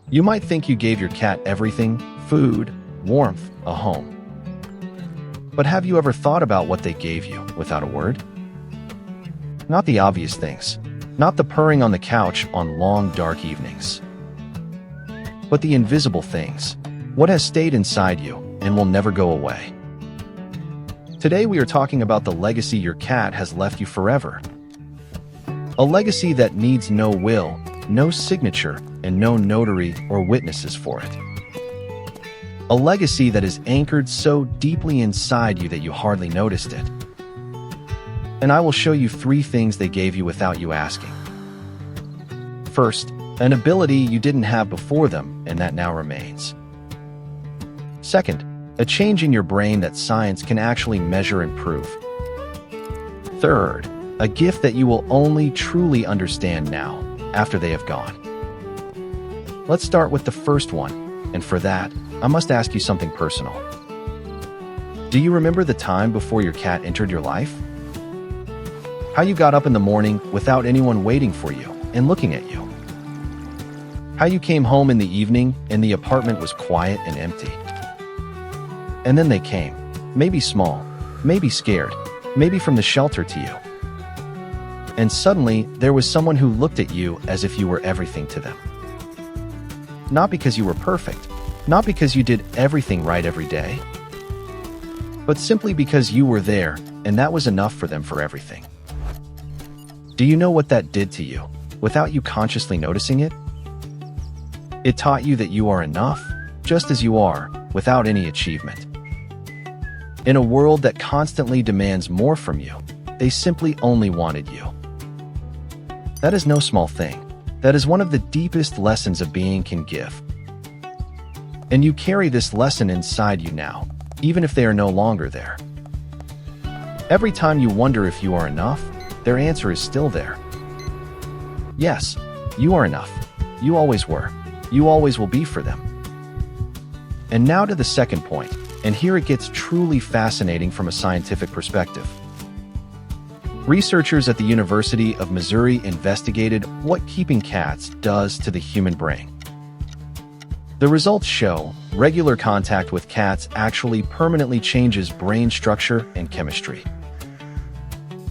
You might think you gave your cat everything: food, warmth, a home. But have you ever thought about what they gave you without a word? Not the obvious things, not the purring on the couch on long, dark evenings, but the invisible things, what has stayed inside you and will never go away. Today we are talking about the legacy your cat has left you forever. A legacy that needs no will, no signature, and no notary or witnesses for it. A legacy that is anchored so deeply inside you that you hardly noticed it. And I will show you 3 things they gave you without you asking. First, an ability you didn't have before them and that now remains. Second, a change in your brain that science can actually measure and prove. Third, a gift that you will only truly understand now, after they have gone. Let's start with the first one, and for that, I must ask you something personal. Do you remember the time before your cat entered your life? How you got up in the morning without anyone waiting for you and looking at you? How you came home in the evening and the apartment was quiet and empty? And then they came, maybe small, maybe scared, maybe from the shelter to you. And suddenly, there was someone who looked at you as if you were everything to them. Not because you were perfect, not because you did everything right every day, but simply because you were there, and that was enough for them for everything. Do you know what that did to you, without you consciously noticing it? It taught you that you are enough, just as you are, without any achievement. In a world that constantly demands more from you, they simply only wanted you. That is no small thing. That is one of the deepest lessons a being can give. And you carry this lesson inside you now, even if they are no longer there. Every time you wonder if you are enough, their answer is still there. Yes, you are enough. You always were. You always will be for them. And now to the second point, and here it gets truly fascinating from a scientific perspective. Researchers at the University of Missouri investigated what keeping cats does to the human brain. The results show regular contact with cats actually permanently changes brain structure and chemistry.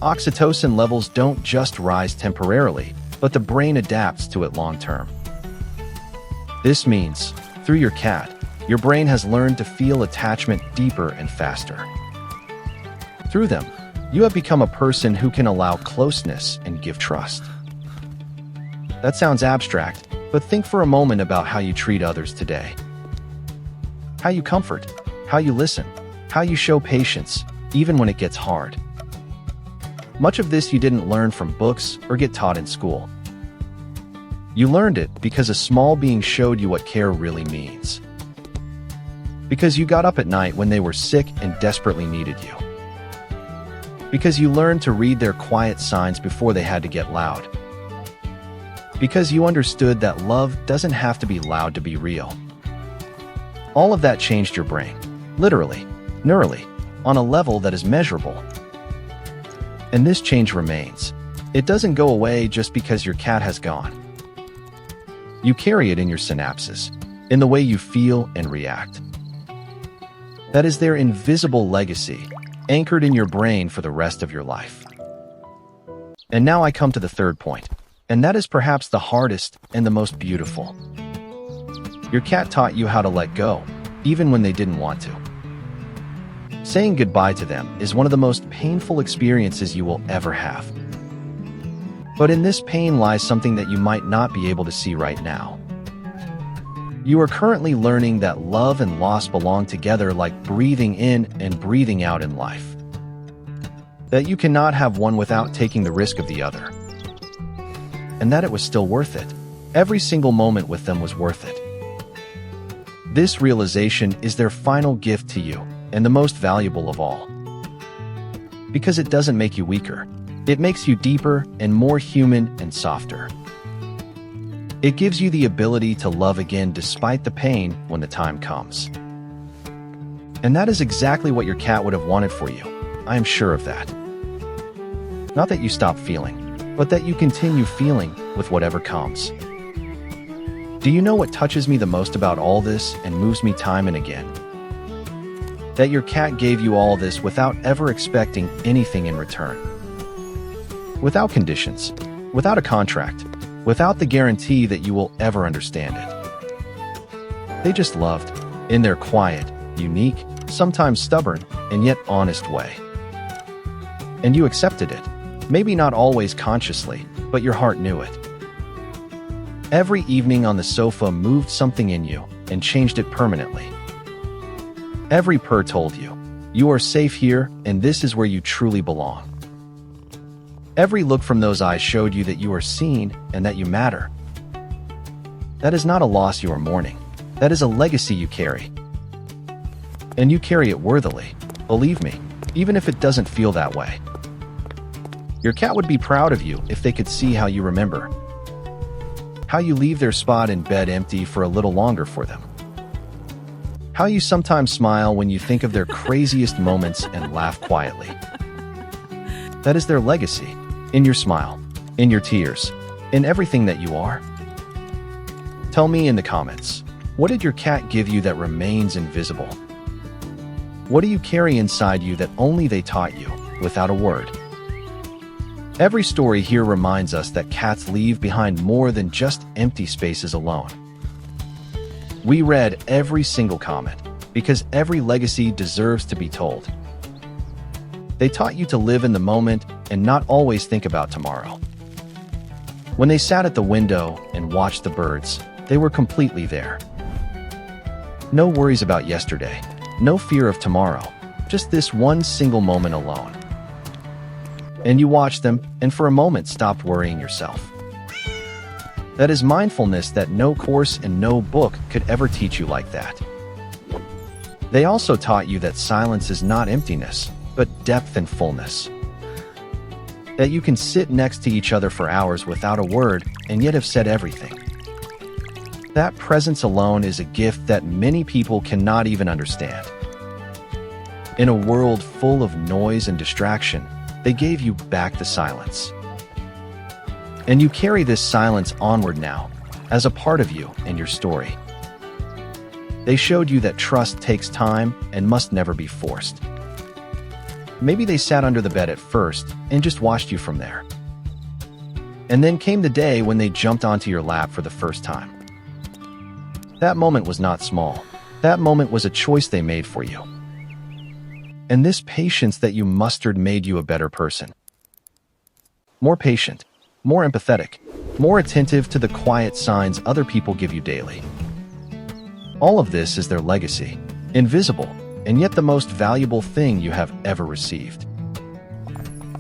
Oxytocin levels don't just rise temporarily, but the brain adapts to it long term. This means, through your cat, your brain has learned to feel attachment deeper and faster. Through them, you have become a person who can allow closeness and give trust. That sounds abstract, but think for a moment about how you treat others today. How you comfort, how you listen, how you show patience, even when it gets hard. Much of this you didn't learn from books or get taught in school. You learned it because a small being showed you what care really means. Because you got up at night when they were sick and desperately needed you. Because you learned to read their quiet signs before they had to get loud. Because you understood that love doesn't have to be loud to be real. All of that changed your brain, literally, neurally, on a level that is measurable. And this change remains. It doesn't go away just because your cat has gone. You carry it in your synapses, in the way you feel and react. That is their invisible legacy, anchored in your brain for the rest of your life. And now I come to the third point, and that is perhaps the hardest and the most beautiful. Your cat taught you how to let go, even when they didn't want to. Saying goodbye to them is one of the most painful experiences you will ever have. But in this pain lies something that you might not be able to see right now. You are currently learning that love and loss belong together like breathing in and breathing out in life. That you cannot have one without taking the risk of the other. And that it was still worth it. Every single moment with them was worth it. This realization is their final gift to you, and the most valuable of all. Because it doesn't make you weaker. It makes you deeper and more human and softer. It gives you the ability to love again despite the pain when the time comes. And that is exactly what your cat would have wanted for you. I am sure of that. Not that you stop feeling, but that you continue feeling with whatever comes. Do you know what touches me the most about all this and moves me time and again? That your cat gave you all this without ever expecting anything in return. Without conditions, without a contract, without the guarantee that you will ever understand it. They just loved, in their quiet, unique, sometimes stubborn, and yet honest way. And you accepted it, maybe not always consciously, but your heart knew it. Every evening on the sofa moved something in you and changed it permanently. Every purr told you, you are safe here and this is where you truly belong. Every look from those eyes showed you that you are seen and that you matter. That is not a loss you are mourning. That is a legacy you carry. And you carry it worthily, believe me, even if it doesn't feel that way. Your cat would be proud of you if they could see how you remember. How you leave their spot in bed empty for a little longer for them. How you sometimes smile when you think of their craziest moments and laugh quietly. That is their legacy, in your smile, in your tears, in everything that you are. Tell me in the comments, what did your cat give you that remains invisible? What do you carry inside you that only they taught you, without a word? Every story here reminds us that cats leave behind more than just empty spaces alone. We read every single comment, because every legacy deserves to be told. They taught you to live in the moment and not always think about tomorrow. When they sat at the window and watched the birds, they were completely there. No worries about yesterday, no fear of tomorrow, just this one single moment alone. And you watched them, and for a moment stopped worrying yourself. That is mindfulness that no course and no book could ever teach you like that. They also taught you that silence is not emptiness, but depth and fullness. That you can sit next to each other for hours without a word and yet have said everything. That presence alone is a gift that many people cannot even understand. In a world full of noise and distraction, they gave you back the silence. And you carry this silence onward now, as a part of you and your story. They showed you that trust takes time and must never be forced. Maybe they sat under the bed at first and just watched you from there. And then came the day when they jumped onto your lap for the first time. That moment was not small. That moment was a choice they made for you. And this patience that you mustered made you a better person. More patient, more empathetic, more attentive to the quiet signs other people give you daily. All of this is their legacy, invisible, and yet the most valuable thing you have ever received.